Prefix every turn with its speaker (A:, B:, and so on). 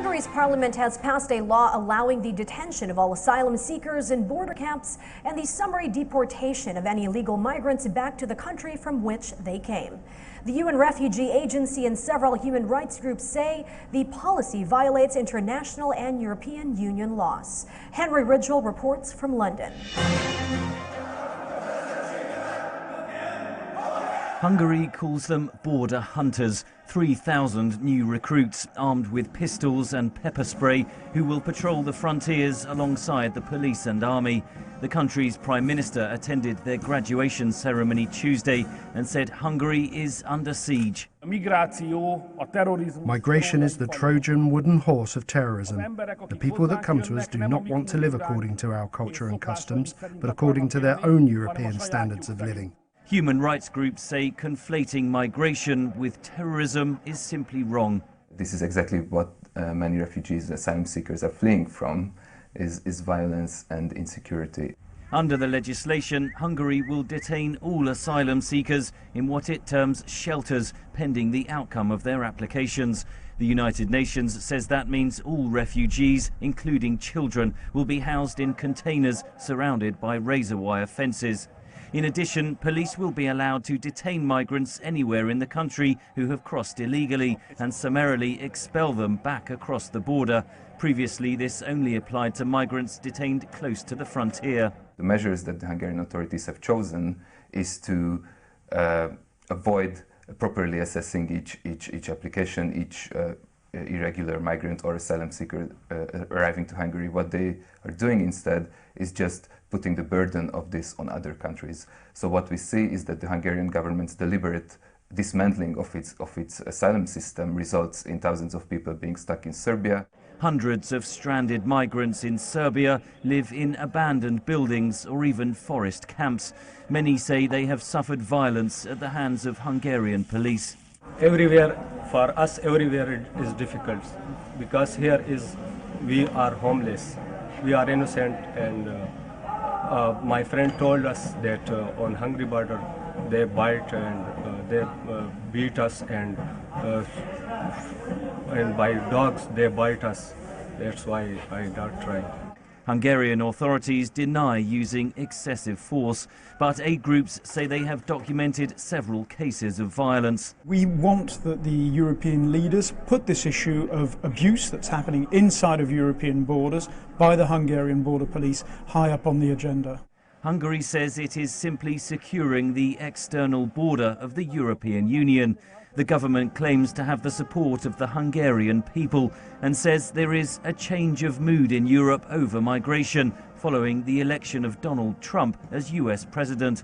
A: Hungary's parliament has passed a law allowing the detention of all asylum seekers in border camps and the summary deportation of any illegal migrants back to the country from which they came. The UN Refugee Agency and several human rights groups say the policy violates international and European Union laws. Henry Ridgell reports from London.
B: Hungary calls them border hunters, 3,000 new recruits armed with pistols and pepper spray who will patrol the frontiers alongside the police and army. The country's prime minister attended their graduation ceremony Tuesday and said Hungary is under siege.
C: Migration is the Trojan wooden horse of terrorism. The people that come to us do not want to live according to our culture and customs, but according to their own European standards of living.
B: Human rights groups say conflating migration with terrorism is simply wrong.
D: This is exactly what many refugees and asylum seekers are fleeing from, is violence and insecurity.
B: Under the legislation, Hungary will detain all asylum seekers in what it terms shelters, pending the outcome of their applications. The United Nations says that means all refugees, including children, will be housed in containers surrounded by razor wire fences. In addition, police will be allowed to detain migrants anywhere in the country who have crossed illegally and summarily expel them back across the border. Previously, this only applied to migrants detained close to the frontier.
D: The measures that the Hungarian authorities have chosen is to avoid properly assessing each application, each irregular migrant or asylum seeker arriving to Hungary. What they are doing instead is just putting the burden of this on other countries. So what we see is that the Hungarian government's deliberate dismantling of its asylum system results in thousands of people being stuck in Serbia.
B: Hundreds of stranded migrants in Serbia live in abandoned buildings or even forest camps. Many say they have suffered violence at the hands of Hungarian police.
E: Everywhere, for us, everywhere it is difficult because we are homeless, we are innocent, and my friend told us that on Hungary border they bite and they beat us, and by dogs they bite us. That's why I don't try.
B: Hungarian authorities deny using excessive force, but aid groups say they have documented several cases of violence.
F: We want that the European leaders put this issue of abuse that's happening inside of European borders by the Hungarian border police high up on the agenda.
B: Hungary says it is simply securing the external border of the European Union. The government claims to have the support of the Hungarian people and says there is a change of mood in Europe over migration following the election of Donald Trump as US president.